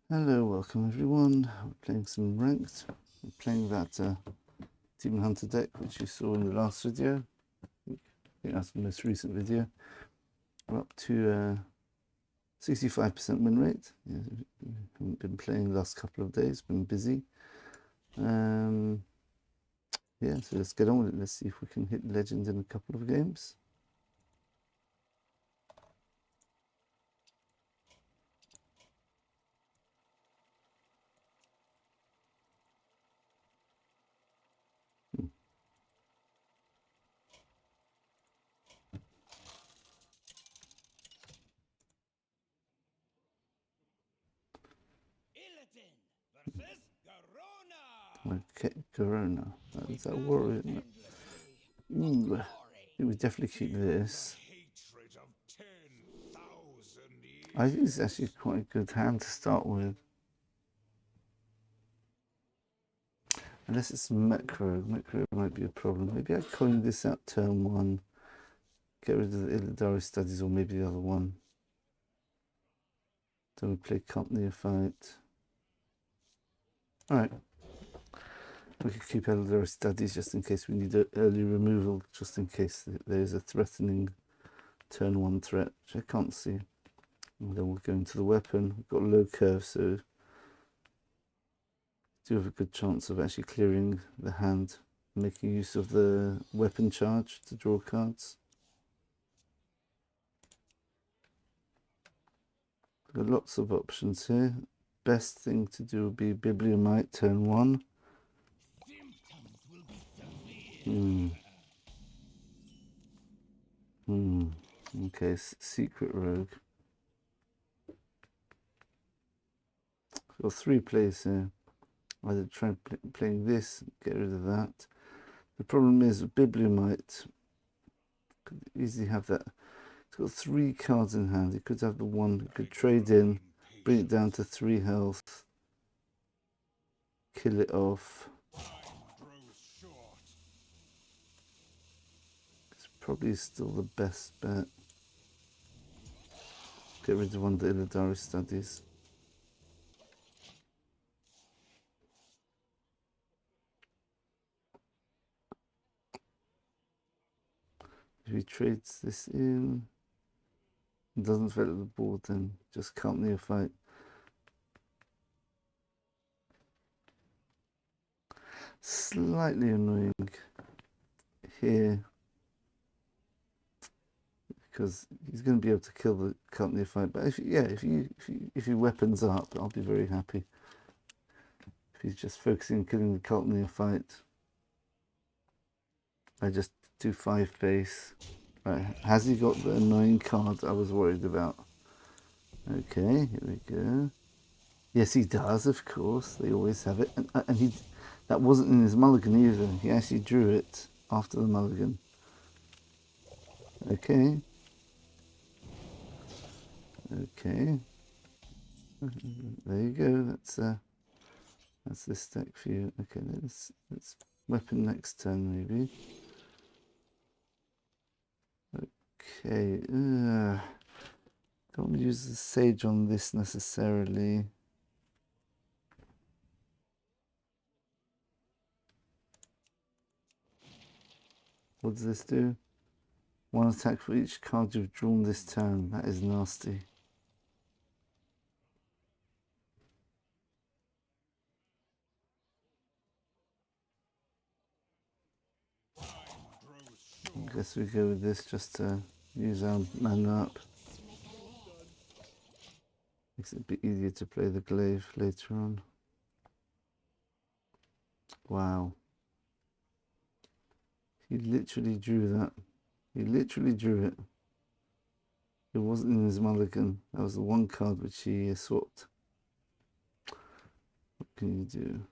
Hello, welcome everyone. We're playing some ranked. We're playing that Demon Hunter deck, which you saw in the last video. I think that's the most recent video. We're up to 65% win rate. Yeah, we haven't been playing the last couple of days, been busy. Yeah, so let's get on with it. Let's see if we can hit legend in a couple of games. Okay, Corona. Is that warrior? Ooh, I think we definitely keep this. I think it's actually quite a good hand to start with. Unless it's macro. Macro might be a problem. Maybe I coin this out turn one. Get rid of the Illidari studies, or maybe the other one. Then we play company fight. Alright. We could keep Illidari studies just in case we need an early removal, just in case there's a threatening turn one threat, which I can't see. And then we'll go into the weapon. We've got low curve, so do have a good chance of actually clearing the hand, making use of the weapon charge to draw cards. Got lots of options here. Best thing to do would be Bibliomite turn one. Okay, Secret Rogue. Got three plays here. Either try playing this, get rid of that. The problem is Bibliomite could easily have that. It's got three cards in hand. He could have the one, he could trade in, bring it down to 3 health, kill it off. It's probably still the best bet. Get rid of one of the Illidari studies. If he trades this in, doesn't fit at the board, then just can't near fight. Slightly annoying here because he's going to be able to kill the company fight. But if he weapons up, I'll be very happy. If he's just focusing on killing the company fight, I just do 5 base. Right, has he got the annoying card I was worried about? Okay, here we go. Yes, he does, of course. They always have it. And he, that wasn't in his mulligan either. He actually drew it after the mulligan. Okay. Okay. There you go. That's this deck for you. Okay, let's weapon next turn maybe. Okay. Don't use the sage on this necessarily. What does this do? 1 attack for each card you've drawn this turn. That is nasty. I guess we go with this just to use our mana up. Makes it a bit easier to play the glaive later on. Wow. He literally drew that. He literally drew it. It wasn't in his mulligan. That was the one card which he swapped. What can you do?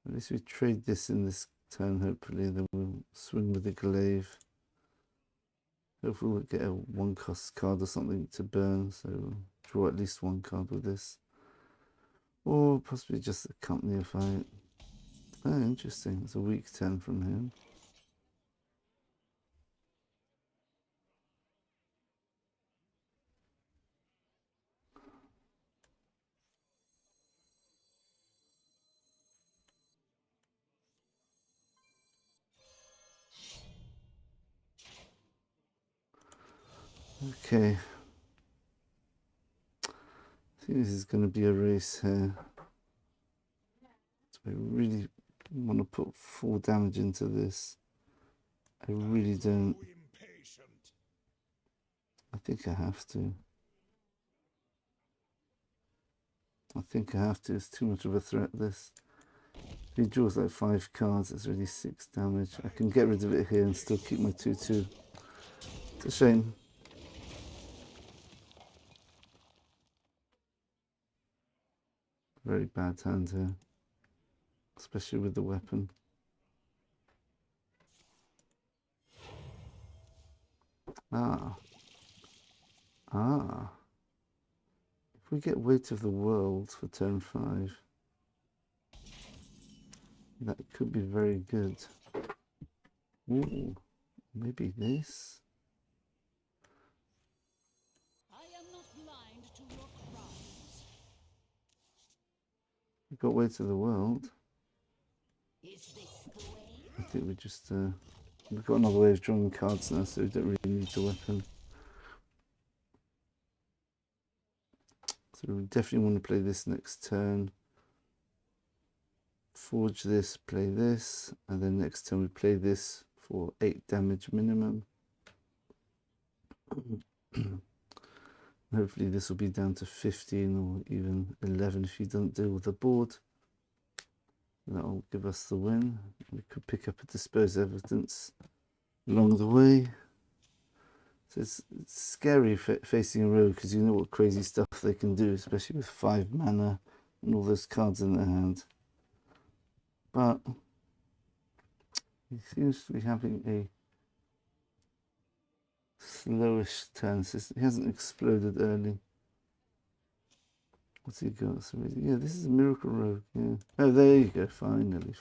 At least we trade this in this turn, hopefully. Then we'll swing with the glaive. Hopefully we'll get a 1-cost card or something to burn. So we'll draw at least 1 card with this. Or possibly just a company fight. Oh, interesting. It's a weak 10 from him. Okay. I think this is going to be a race here. So I really want to put full damage into this. I really don't. I think I have to. I think I have to. It's too much of a threat, this. If he draws like 5 cards, it's already 6 damage. I can get rid of it here and still keep my 2/2. It's a shame. Very bad hand here. Especially with the weapon. Ah. If we get Weight of the World for turn 5, that could be very good. Ooh, maybe this? I am not blind to your crimes. We've got Weight of the World. Is this the way? I think we just, we've got another way of drawing cards now, so we don't really need the weapon. So we definitely want to play this next turn. Forge this, play this, and then next turn we play this for 8 damage minimum. Hopefully this will be down to 15 or even 11 if he doesn't deal with the board. That'll give us the win. We could pick up a dispose evidence along the way. So it's scary facing a rogue because you know what crazy stuff they can do, especially with 5 mana and all those cards in their hand. But he seems to be having a slowish turn. So he hasn't exploded early. What's he got? So yeah, this is a miracle rogue. Yeah. Oh, there you go. Finally.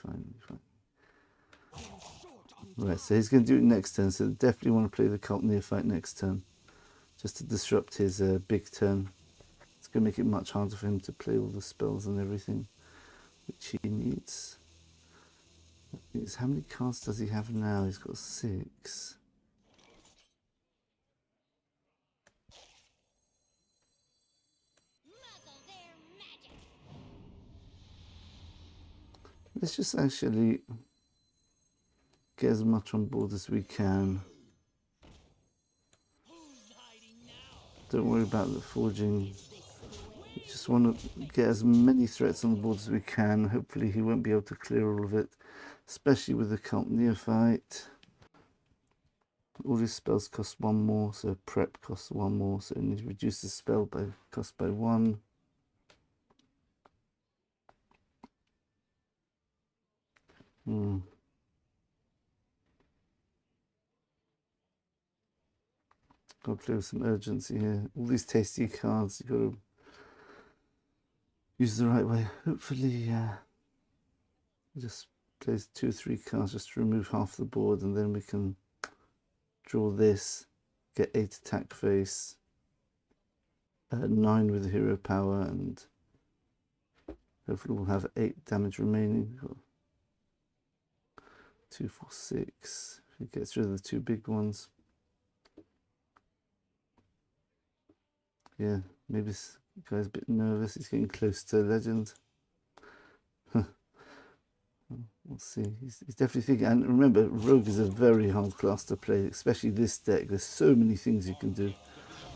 Right, so he's going to do it next turn. So definitely want to play the Cult Neophyte next turn, just to disrupt his big turn. It's going to make it much harder for him to play all the spells and everything, which he needs. How many cards does he have now? He's got 6. Let's just actually get as much on board as we can. Don't worry about the forging. We just want to get as many threats on the board as we can. Hopefully he won't be able to clear all of it, especially with the Cult Neophyte. All his spells cost 1 more, so prep costs 1 more, so we need to reduce the spell cost by 1. Got to play with some urgency here. All these tasty cards, you've got to use the right way. Hopefully, just plays 2 or 3 cards just to remove half the board, and then we can draw this, get 8 attack face, 9 with hero power, and hopefully we'll have 8 damage remaining. 2, 4, 6. If he gets rid of the 2 big ones. Yeah, maybe this guy's a bit nervous. He's getting close to legend. We'll see. He's definitely thinking. And remember, Rogue is a very hard class to play, especially this deck. There's so many things you can do.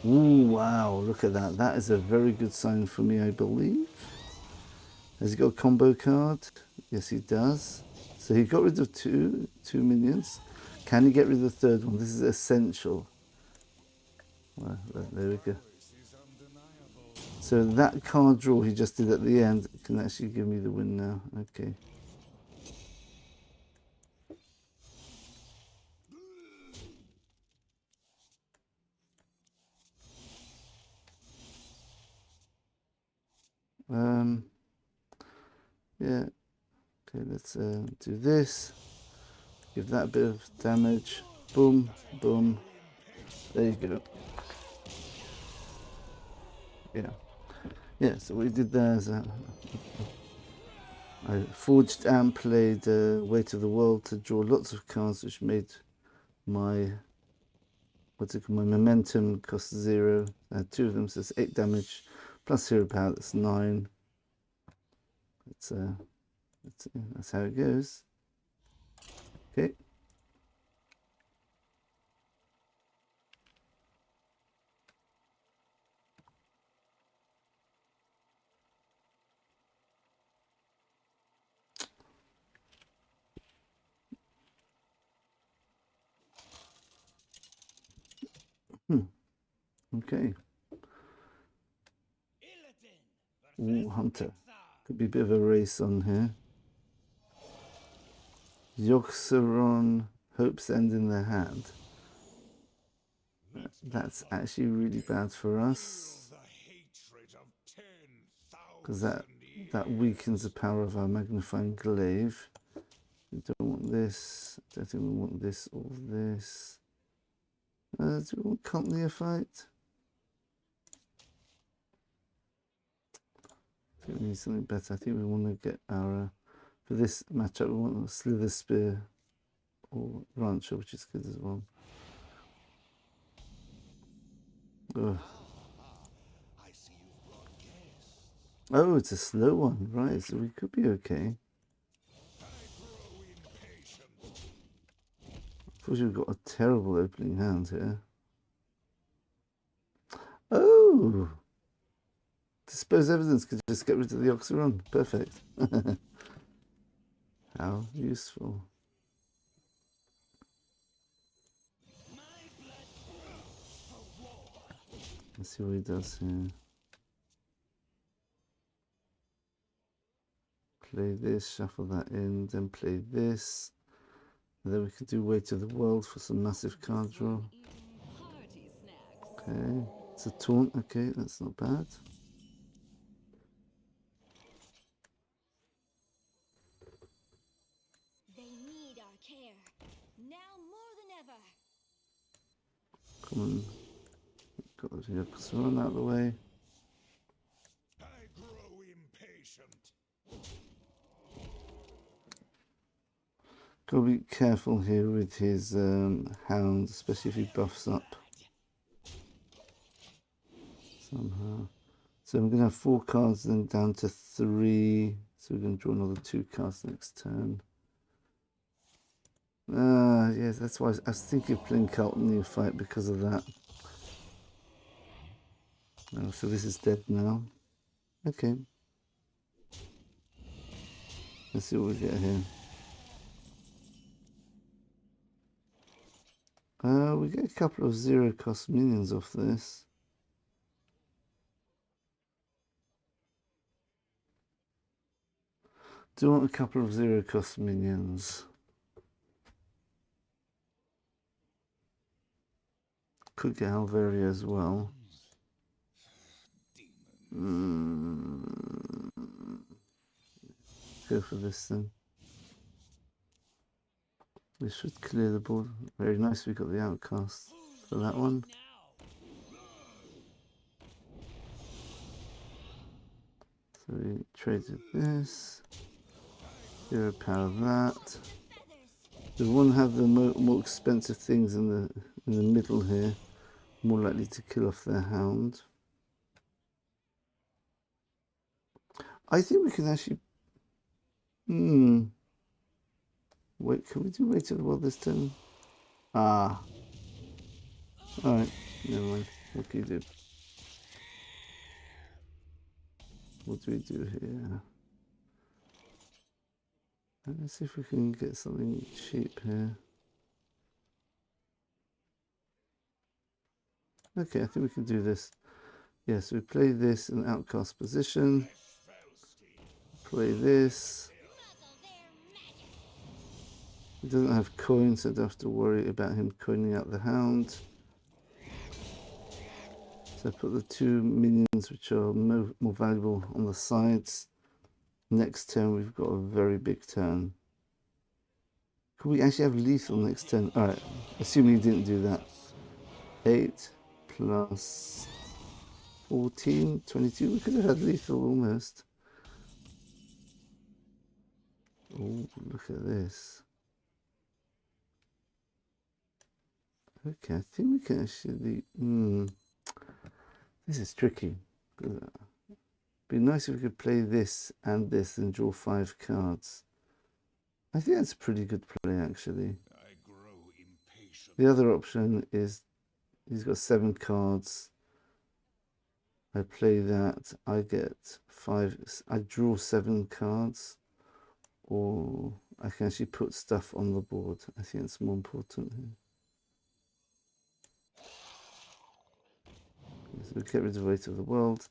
Ooh, wow, look at that. That is a very good sign for me, I believe. Has he got a combo card? Yes, he does. So he got rid of two minions. Can he get rid of the third one? This is essential. Well, there we go. So that card draw he just did at the end can actually give me the win now. Okay. Yeah. Okay, let's do this. Give that a bit of damage. Boom, boom. There you go. Yeah, so what we did there is I forged and played Weight of the World to draw lots of cards, which made my what's it called? My momentum costs 0. 2 of them, so it's 8 damage plus 0 power. That's 9. That's how it goes. Okay. Okay. Ooh, Hunter. Could be a bit of a race on here. Yoxeron, Hope's End in their hand. That's actually really bad for us. Because that weakens the power of our magnifying glaive. We don't want this. I don't think we want this or this. Do we want company a fight? I think we need something better. I think we want to get our for this matchup we want a Slither Spear or Rancher, which is good as well. Ugh. Oh, it's a slow one, right? So we could be okay. Unfortunately, we've got a terrible opening hand here. Oh! Dispose evidence could just get rid of the Oxyron. Perfect. How useful. Let's see what he does here. Play this, shuffle that in, then play this. And then we can do Weight of the World for some massive card draw. Okay, it's a taunt. Okay, that's not bad. They need our care now more than ever. Come on, got the Oxyron out of the way. I grow impatient. Got to be careful here with his Hound, especially if he buffs up somehow. So I'm going to have 4 cards, then down to 3. So we're going to draw another 2 cards next turn. Yes, that's why I was thinking of playing Cult Neophyte because of that. Oh, so this is dead now. Okay. Let's see what we get here. We get a couple of 0-cost minions off this. Do you want a couple of 0-cost minions? Could get Alvaria as well. Go for this then. This should clear the board. Very nice, we got the outcast for that one. So we traded this. 0 power that. We want to have the more expensive things in the middle here, more likely to kill off their Hound. I think we can actually. Wait, can we do Weight of the World this turn? Ah. Alright, never mind. What can you do? What do we do here? Let's see if we can get something cheap here. Okay, I think we can do this. Yeah, so we play this in outcast position. Play this. He doesn't have coins, so I don't have to worry about him coining out the Hound. So I put the 2 minions which are more valuable on the sides. Next turn we've got a very big turn. Could we actually have lethal next turn? Alright, assuming he didn't do that. 8 plus 14, 22. We could have had lethal almost. Oh, look at this. Okay, I think we can actually... This is tricky. It'd be nice if we could play this and this and draw 5 cards. I think that's a pretty good play, actually. I grow impatient. The other option is he's got 7 cards. I play that. I get 5. I draw 7 cards. Or I can actually put stuff on the board. I think it's more important here. So we get rid of Weight of the World.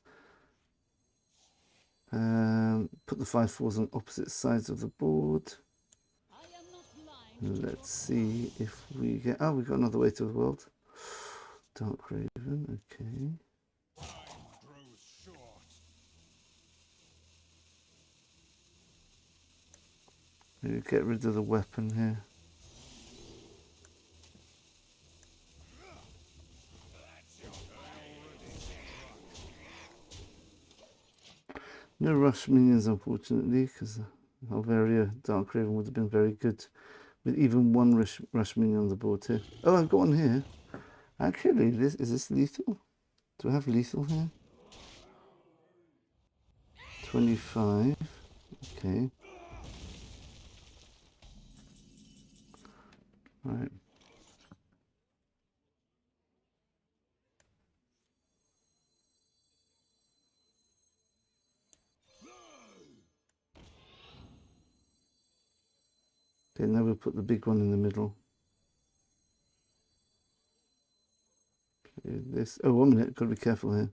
Put the 5/4s on opposite sides of the board. I am not blind to Let's your see if we get... Oh, we got another Weight of the World. Dark Raven, okay. Time grows short. Maybe get rid of the weapon here. No rush minions, unfortunately, because Alvaria Dark Raven would have been very good with even one rush minion on the board here. Oh, I've got one here. Actually, is this lethal? Do I have lethal here? 25. Okay. Right. Okay, now we'll put the big one in the middle. Okay, this. Oh, 1 minute. Got to be careful here.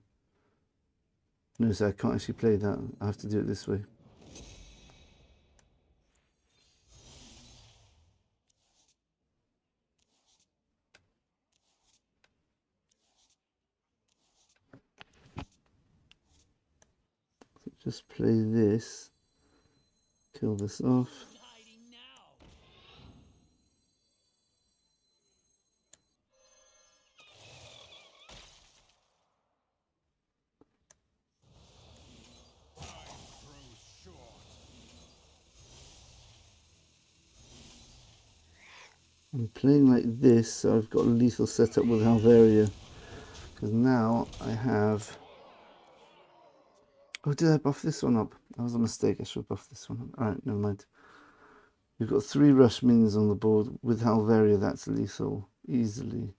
No, so I can't actually play that. I have to do it this way. So just play this. Kill this off. hiding now. I'm playing like this, so I've got a lethal setup with Halvaria. Because now I have... Oh, did I buff this one up? That was a mistake. I should buff this one up. Alright, never mind. We've got 3 rush minions on the board. With Halvaria, that's lethal. Easily.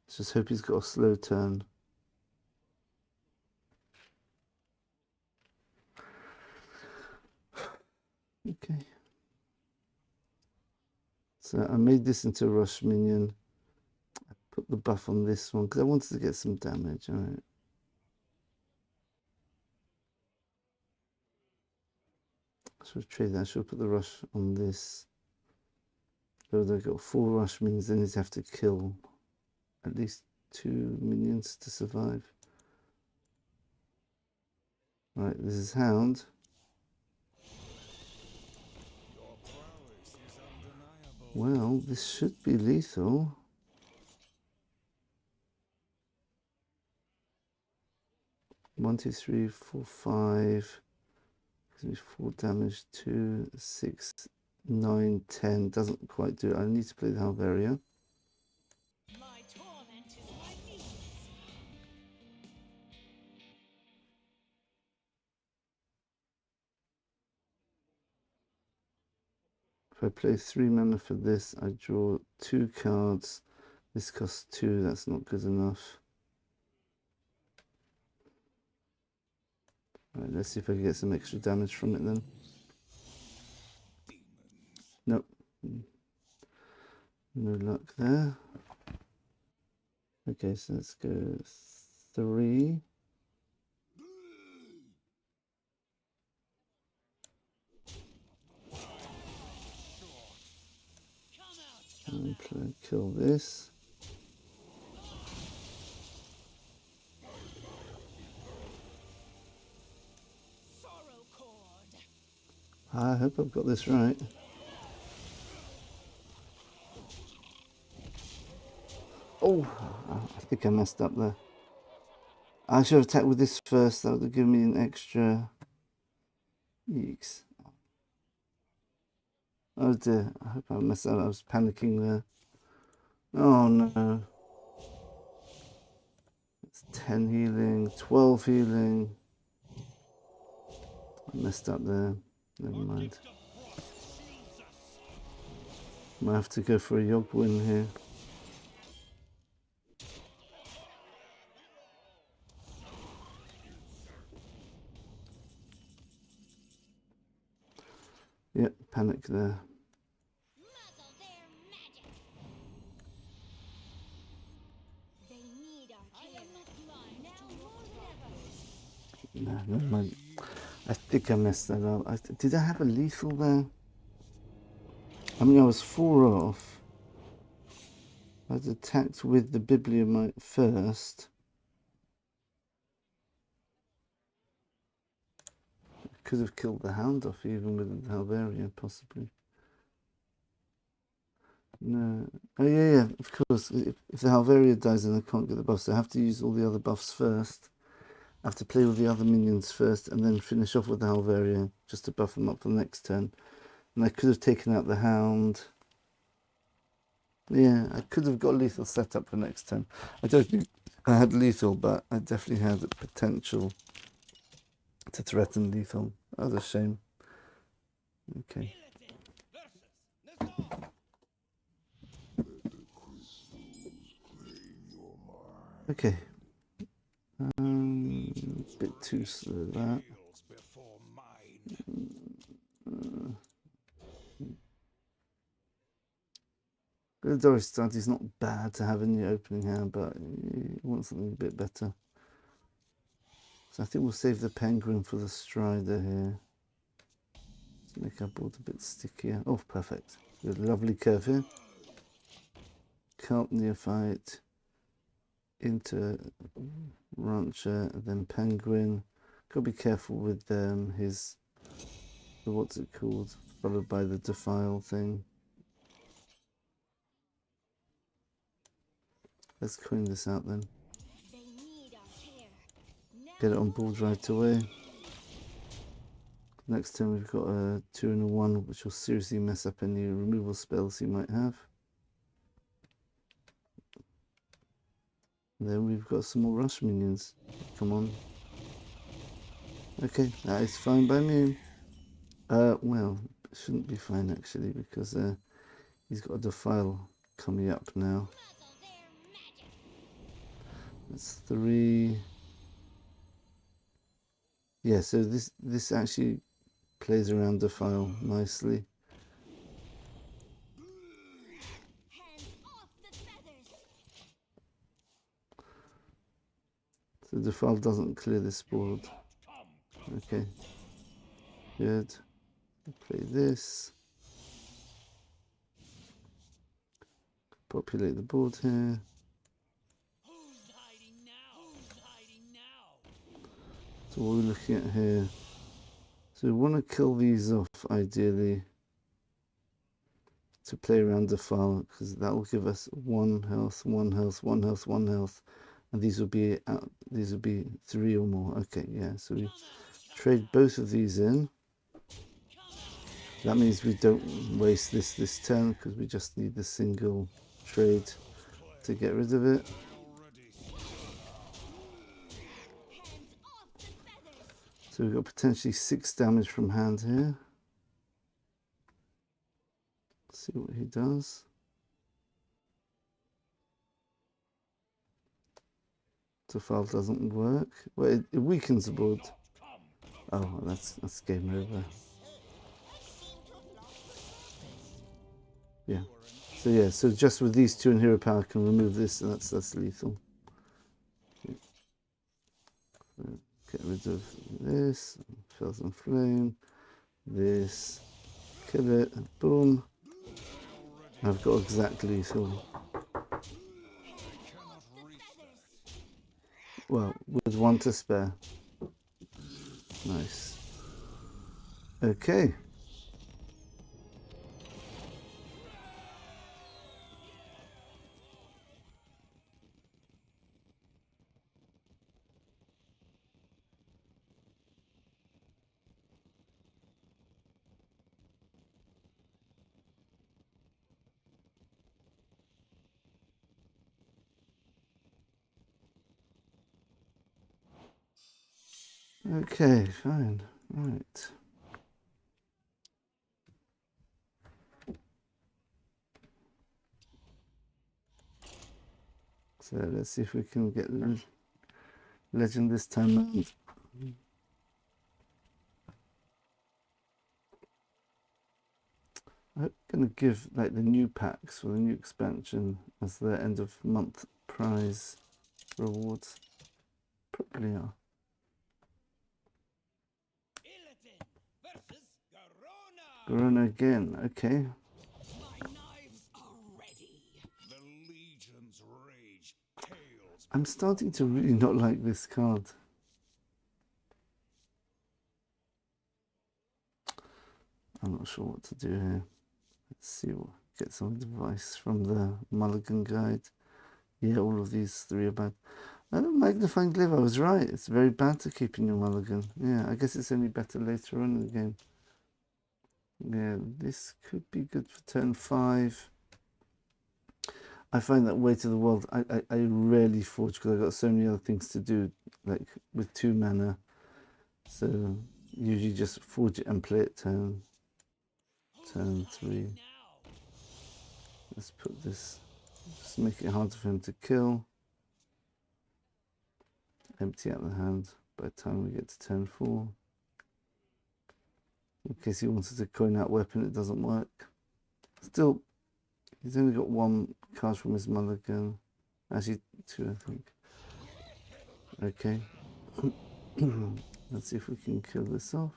Let's just hope he's got a slow turn. Okay. So I made this into a rush minion. I put the buff on this one because I wanted to get some damage. Alright. So trade that. I should put the rush on this. So they've got 4 rush minions, then he'd have to kill at least 2 minions to survive. Right, this is Hound. Your prowess is undeniable. Well, this should be lethal. One, 2, 3, 4, 5. Gives me 4 damage. 2, 6, 9, 10. Doesn't quite do it. I need to play the Halvaria. My torment is my muse. If I play 3 mana for this, I draw 2 cards. This costs 2. That's not good enough. Right, let's see if I can get some extra damage from it then. Nope. No luck there. Okay, so let's go 3. And kill this. Sorrow cord. I hope I've got this right. Oh, I think I messed up there. I should have attacked with this first. That would have given me an extra. Yeeks. Oh dear, I hope I messed up. I was panicking there. Oh no. It's 10 healing, 12 healing. I messed up there. Never mind. Might have to go for a Yogg win here. Yep, panic there. Muzzle their magic. They need our I care. am not blind Now to your more than cries. ever. No, never mind. I think I messed that up. Did I have a lethal there? I mean, I was 4 off. I'd attacked with the Bibliomite first. Could have killed the Hound off even with the Halvaria, possibly. No. Oh, yeah, of course. If the Halvaria dies, then I can't get the buffs. So I have to use all the other buffs first. I have to play with the other minions first and then finish off with the Halvaria just to buff them up for the next turn. And I could have taken out the Hound. Yeah, I could have got lethal set up for next turn. I don't think I had lethal, but I definitely had the potential to threaten lethal. That was a shame. Okay. Okay. Bit too slow that. Before mine. Doris Stunt is not bad to have in the opening hand, but you want something a bit better. So I think we'll save the Penguin for the Strider here. Let's make our board a bit stickier. Oh, perfect. Good, lovely curve here. Kelp Neophyte into Rancher, then Penguin. Got to be careful with his, what's it called, followed by the Defile thing. Let's coin this out then. They need our care. Now Get it on board right away. Next turn we've got a 2 and a 1, which will seriously mess up any removal spells he might have. And then we've got some more rush minions. Come on. Okay, that is fine by me. Well, it shouldn't be fine actually, because he's got a Defile coming up now. muzzle their magic. That's 3. Yeah, so this actually plays around Defile nicely. Hands off the feathers. So Defile doesn't clear this board. Okay. Good. Play this. Populate the board here. Who's hiding now? Who's hiding now? So what are we looking at here? So we want to kill these off ideally to play around Defile, because that will give us 1 health, 1 health, 1 health, 1 health, and these will be 3 or more. Okay, yeah. So we trade both of these in. That means we don't waste this turn, because we just need the single trade to get rid of it. Hands off the feathers. So we've got potentially 6 damage from hand here. Let's see what he does. Defile doesn't work. Well, it weakens the board. Oh, that's game over. Yeah. So yeah, so just with these 2 in hero power, I can remove this, and that's lethal. Okay. So get rid of this. Fells and Flame. This. Kill it. Boom. I've got exact lethal. Well, with 1 to spare. Nice. Okay. Okay, fine. Right. So let's see if we can get legend this time round. I'm going to give like the new packs for the new expansion as the end of month prize rewards. Probably are. Illidan versus Garona. Corona again. Okay. My knives are ready. The legion's rage pales. I'm starting to really not like this card. I'm not sure what to do here. Let's see what get some advice from the Mulligan guide. Yeah, all of these three are bad. Magnifying Glaive, I was right. It's very bad to keep in your Mulligan. Yeah, I guess it's only better later on in the game. Yeah, this could be good for turn 5. I find that Way to the World, I rarely forge because I've got so many other things to do, like with 2 mana. So usually just forge it and play it turn 3. Let's put this, just make it harder for him to kill. Empty out the hand by the time we get to turn 4. In case he wanted to coin out weapon, it doesn't work. Still, he's only got 1 card from his Mulligan. Actually, 2, I think. Okay. Let's see if we can kill this off.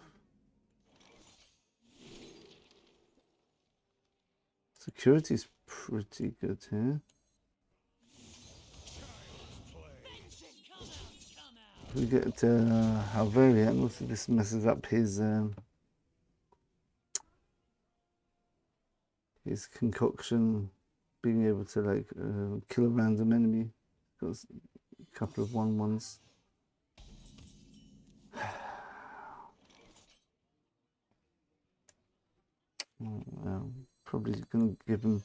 Security's pretty good here. If we get Halverian, also this messes up his concoction, being able to like kill a random enemy. Got a couple of 1/1s. Well, probably going to give him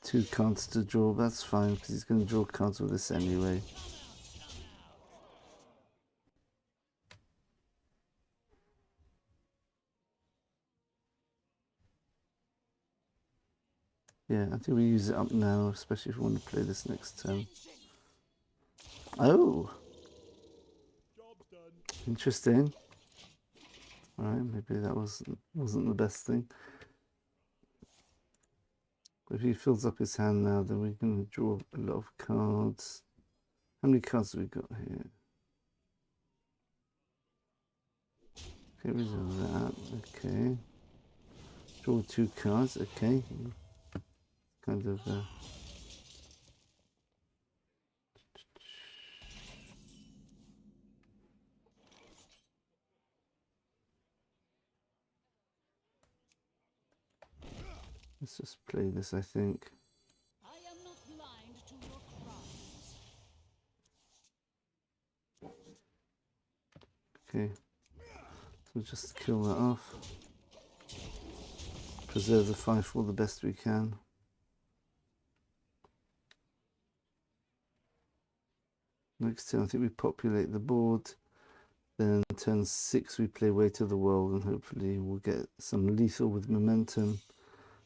2 cards to draw. That's fine because he's going to draw cards with this anyway. Yeah, I think we use it up now, especially if we want to play this next turn. Oh! Interesting. Alright, maybe that wasn't the best thing. If he fills up his hand now, then we can draw a lot of cards. How many cards have we got here? Get rid of that. Okay. Draw 2 cards. Okay. Kind of. Let's just play this, I think. I am not blind to your cries. Okay. So just kill that off. Preserve the 5/4 the best we can. Next turn, I think we populate the board. Then turn 6, we play Way to the World, and hopefully we'll get some lethal with momentum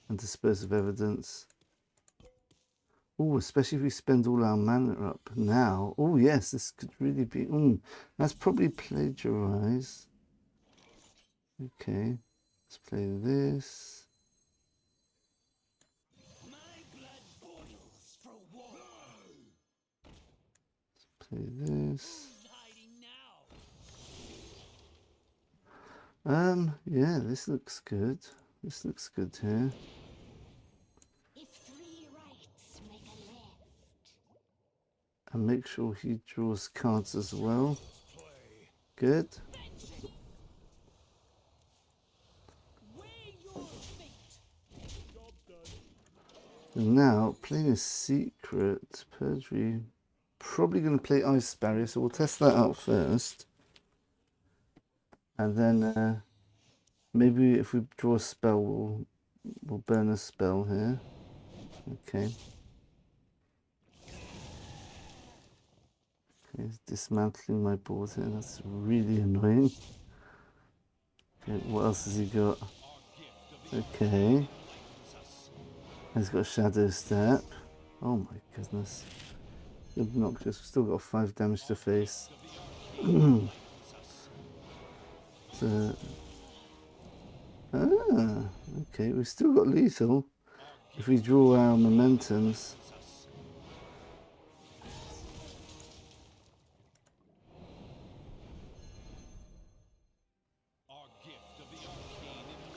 and dispersive evidence. Oh, especially if we spend all our mana up now. Oh, yes, this could really be. That's probably plagiarize. Okay, let's play this. My blood boils for war. Let's play this. Who's hiding now? Yeah, this looks good. This looks good here. If 3 rights make a left. And make sure he draws cards as well. Good. And now, playing a secret, Perjury. Probably going to play Ice Barrier, so we'll test that out first. And then maybe if we draw a spell, we'll burn a spell here. Okay. He's dismantling my board here. That's really annoying. Okay, what else has he got? Okay. He's got a shadow step. Oh my goodness. Obnoxious. We've still got 5 damage to face. So, okay, we've still got lethal. If we draw our momentums.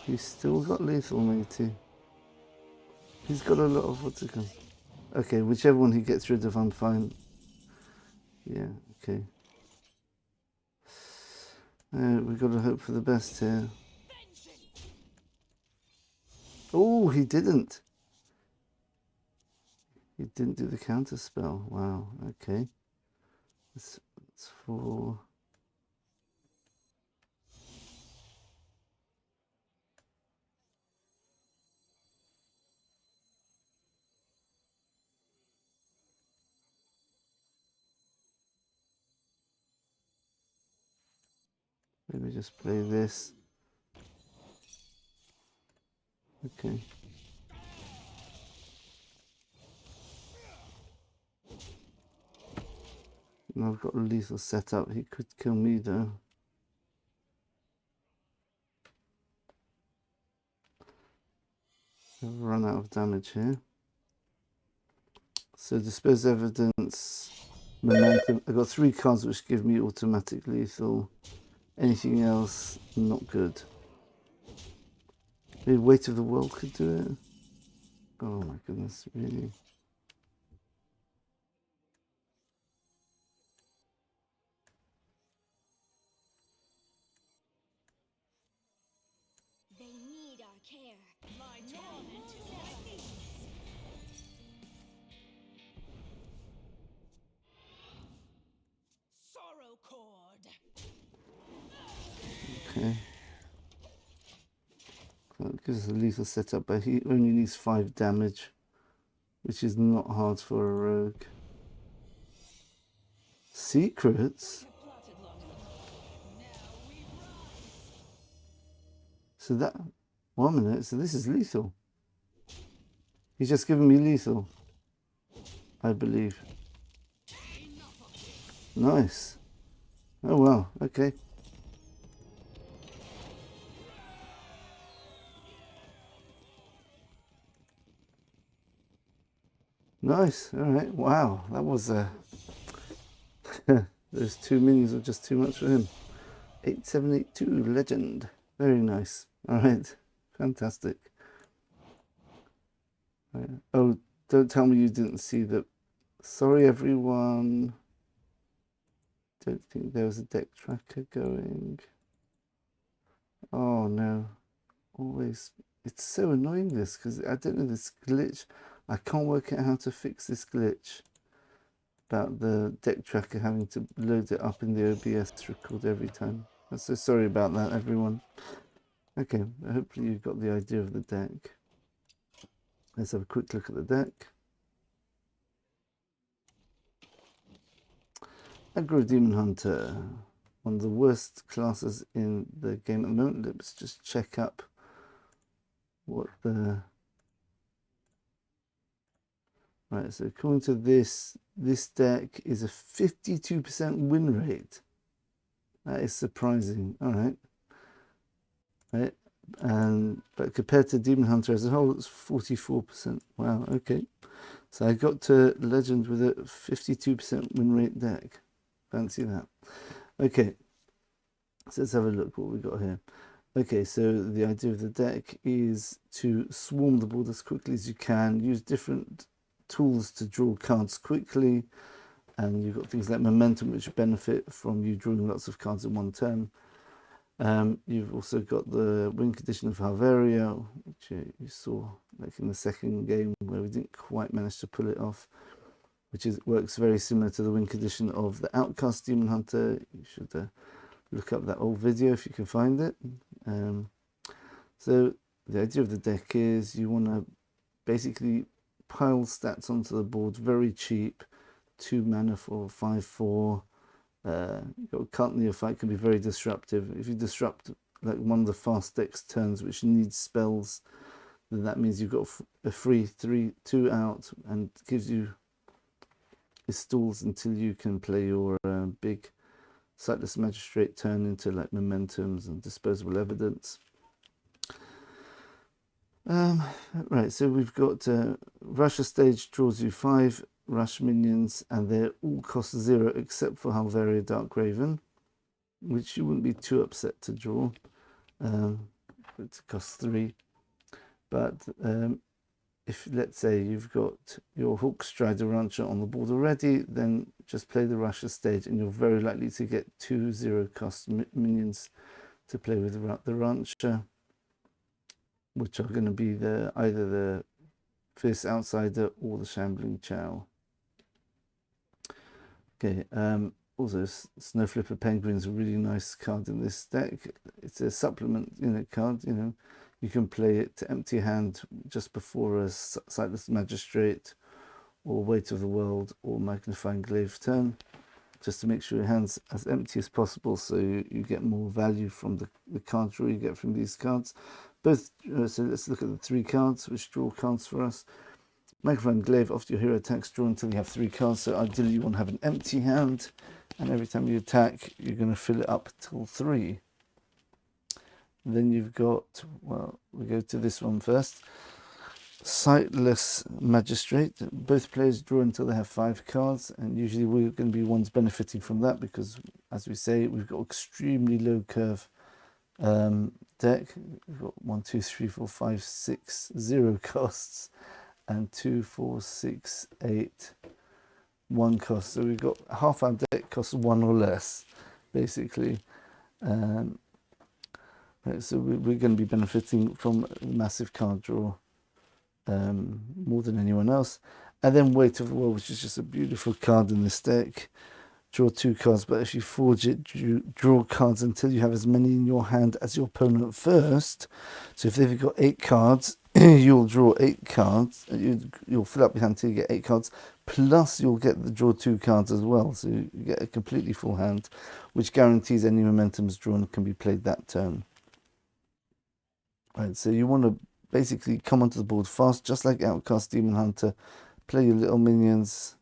He's still got lethal, matey. He's got a lot of what's it called? Okay, whichever one he gets rid of, I'm fine. Yeah, okay. We've got to hope for the best here. Oh, he didn't. He didn't do the counter spell. Wow, okay. It's 4. Maybe just play this. Okay. Now I've got a lethal set up. He could kill me though. I've run out of damage here. So dispose evidence, momentum. I've got 3 cards which give me automatic lethal. Anything else, not good. Maybe Weight of the World could do it. Oh my goodness, really? They need our care. My torment is my peace. Sorrow cord. Okay. That gives us a lethal setup, but he only needs 5 damage, which is not hard for a rogue. Secrets? So that, 1 minute, so this is lethal. He's just given me lethal, I believe. Nice. Oh wow, okay. Nice, alright, wow, that was those 2 minis were just too much for him. 8782 legend, very nice. Alright, fantastic. Oh, don't tell me you didn't see that. Sorry everyone. Don't think there was a deck tracker going. Oh no, always. It's so annoying this, because I don't know this glitch. I can't work out how to fix this glitch about the deck tracker having to load it up in the OBS record every time. I'm so sorry about that, everyone. Okay, hopefully you got the idea of the deck. Let's have a quick look at the deck. Aggro Demon Hunter, one of the worst classes in the game at the moment. Let's just check up what the... Right, so according to this deck is a 52% win rate. That is surprising. All right. Right. But compared to Demon Hunter as a whole, it's 44%. Wow, okay. So I got to Legend with a 52% win rate deck. Fancy that. Okay. So let's have a look what we got here. Okay, so the idea of the deck is to swarm the board as quickly as you can, use different tools to draw cards quickly, and you've got things like momentum which benefit from you drawing lots of cards in one turn. You've also got the win condition of Halvaria, which you saw like in the second game where we didn't quite manage to pull it off, which works very similar to the win condition of the Outcast Demon Hunter. You should look up that old video if you can find it. So the idea of the deck is you want to basically pile stats onto the board very cheap 2 mana for 5/4. You've got Can't Neophyte, can be very disruptive. If you disrupt like one of the fast decks turns which needs spells, then that means you've got a free 3/2 out, and gives you, it stalls until you can play your big Sightless Magistrate turn into like Momentums and Disposable Evidence. Right, so we've got Russia stage draws you 5 rush minions, and they're all cost 0 except for Halveria Dark Raven, which you wouldn't be too upset to draw. It costs 3. But if, let's say, you've got your Hawkstrider Rancher on the board already, then just play the Russia stage, and you're very likely to get 2 0-cost minions to play with the Rancher, which are going to be either the Fierce Outsider or the Shambling Chow. Okay, also Snowflipper Penguin's a really nice card in this deck. It's a supplement card, You can play it to empty hand just before a Sightless Magistrate or Weight of the World or Magnifying Glaive turn, just to make sure your hand's as empty as possible, so you get more value from the card draw you get from these cards. Both, so let's look at the 3 cards which draw cards for us. Magnifying Glaive, after your hero attacks, draw until you have 3 cards, so ideally you want to have an empty hand, and every time you attack you're going to fill it up till 3. Then you've got, well, we go to this one first. Sightless Magistrate. Both players draw until they have 5 cards, and usually we're going to be ones benefiting from that because, as we say, we've got extremely low curve deck. We've got 1, 2, 3, 4, 5, 6, 0 costs, and 2, 4, 6, 8, 1 cost. So we've got half our deck costs 1 or less, basically. So we're going to be benefiting from massive card draw more than anyone else. And then Weight of the World, which is just a beautiful card in this deck. Draw 2 cards, but if you forge it, draw cards until you have as many in your hand as your opponent first. So if they've got 8 cards, you'll draw 8 cards. You'll fill up your hand until you get 8 cards. Plus you'll get the draw 2 cards as well. So you get a completely full hand, which guarantees any momentums drawn can be played that turn. Right, so you want to basically come onto the board fast, just like Outcast Demon Hunter. Play your little minions.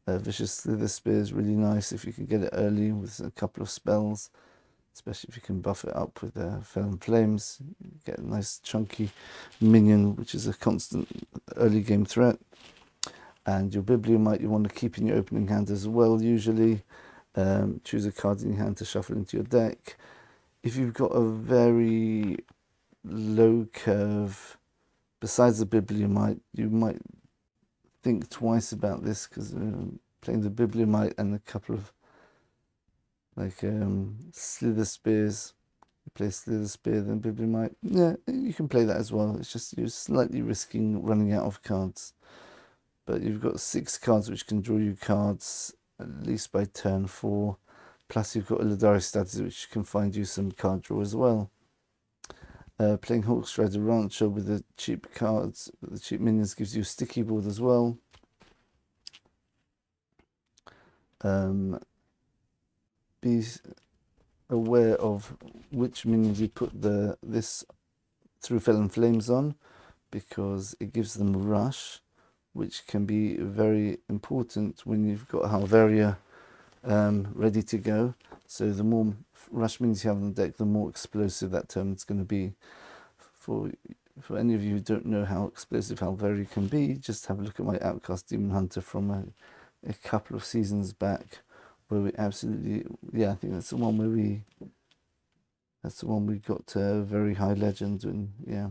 Vicious Slither Spear is really nice if you can get it early with a couple of spells, especially if you can buff it up with Felon Flames. You get a nice chunky minion, which is a constant early game threat. And your Bibliomite you want to keep in your opening hand as well, usually. Choose a card in your hand to shuffle into your deck. If you've got a very low curve, besides the Bibliomite, you might think twice about this, because playing the Bibliomite and a couple of like Slither Spears, you play Slither Spear then Bibliomite, yeah, you can play that as well. It's just you're slightly risking running out of cards, but you've got 6 cards which can draw you cards at least by turn 4, plus you've got Illidari Status which can find you some card draw as well. Playing Hawkstrider Rancher with the cheap cards, the cheap minions, gives you a sticky board as well. Be aware of which minions you put this through Felon Flames on, because it gives them a rush, which can be very important when you've got Halveria ready to go. So the more rush minions you have on the deck, the more explosive that turn is going to be. For any of you who don't know how explosive Halveria can be, just have a look at my Outcast Demon Hunter from a couple of seasons back, where we absolutely, yeah, I think that's the one where we got very high legend, and yeah,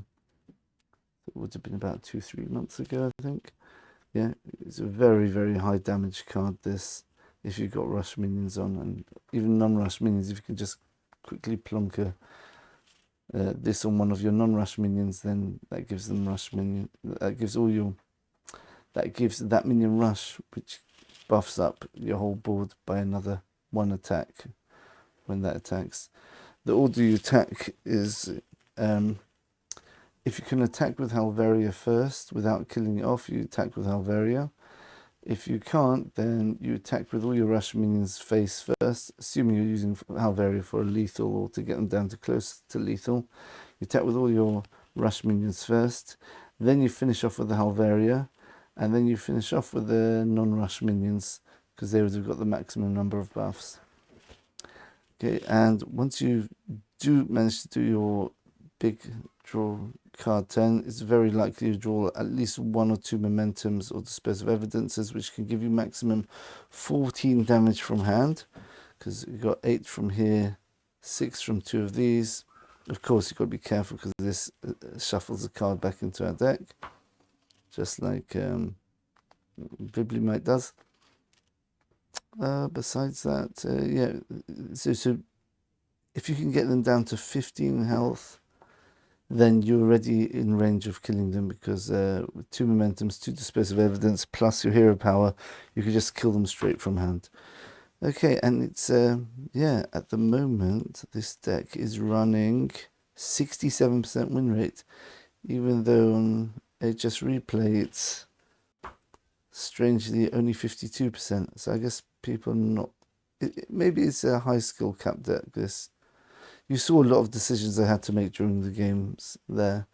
it would have been about 2-3 months ago, I think. Yeah, it's a very, very high damage card, this, if you've got rush minions on, and even non-rush minions. If you can just quickly plonk this on one of your non-rush minions, then that gives them rush minion. That gives that minion rush, which buffs up your whole board by another 1 attack when that attacks. The order you attack is, if you can attack with Halveria first without killing it off, you attack with Halveria. If you can't, then you attack with all your rush minions face first, assuming you're using Halvaria for a lethal or to get them down to close to lethal. You attack with all your rush minions first, then you finish off with the Halvaria, and then you finish off with the non-rush minions, because they would have got the maximum number of buffs. Okay, and once you do manage to do your big draw card turn, it's very likely you draw at least 1 or 2 momentums or dispersive evidences, which can give you maximum 14 damage from hand, because you got 8 from here, 6 from 2 of these. Of course, you've got to be careful because this shuffles a card back into our deck, just like Biblimite does. Besides that, yeah, so if you can get them down to 15 health, then you're already in range of killing them, because with 2 momentums, 2 dispersive evidence, plus your hero power, you can just kill them straight from hand. Okay, and it's, yeah, at the moment, this deck is running 67% win rate, even though on HS Replay it's strangely only 52%. So I guess people are not, maybe it's a high skill cap deck, this. You saw a lot of decisions they had to make during the games there,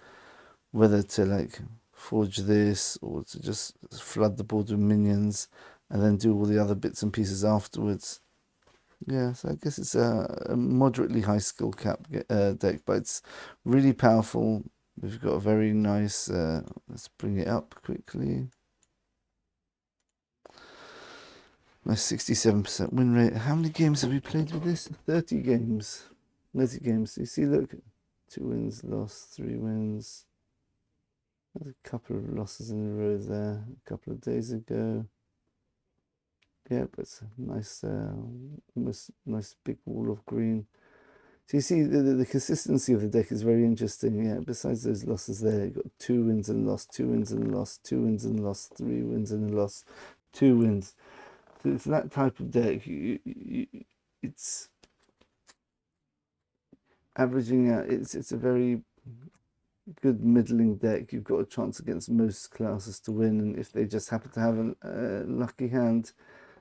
whether to like forge this or to just flood the board with minions and then do all the other bits and pieces afterwards. Yeah, so I guess it's a moderately high skill cap deck, but it's really powerful. We've got a very nice, let's bring it up quickly. Nice 67% win rate. How many games have we played with this? 30 games. 30 games. You see, look, 2 wins, loss, 3 wins. There's a couple of losses in a row there, a couple of days ago. Yeah, but it's a nice, almost nice big wall of green. So you see, the consistency of the deck is very interesting. Yeah, besides those losses there, you've got 2 wins and loss, 2 wins and loss, 2 wins and loss, 3 wins and loss, 2 wins. So it's that type of deck. It's averaging out. It's a very good middling deck. You've got a chance against most classes to win, and if they just happen to have a lucky hand,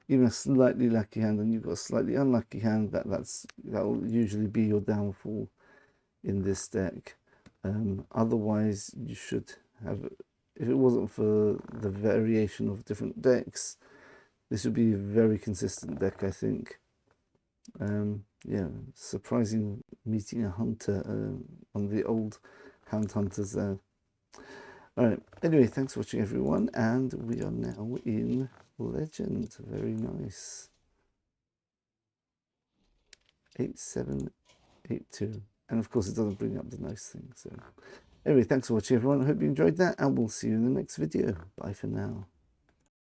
even a slightly lucky hand, and you've got a slightly unlucky hand, that will usually be your downfall in this deck. Otherwise, you should have, if it wasn't for the variation of different decks, this would be a very consistent deck, I think. Yeah, surprising meeting a hunter on the old Hound Hunters there. Alright, anyway, thanks for watching everyone, and we are now in Legend. Very nice. 8782. And of course it doesn't bring up the nice thing. So anyway, thanks for watching everyone. I hope you enjoyed that, and we'll see you in the next video. Bye for now.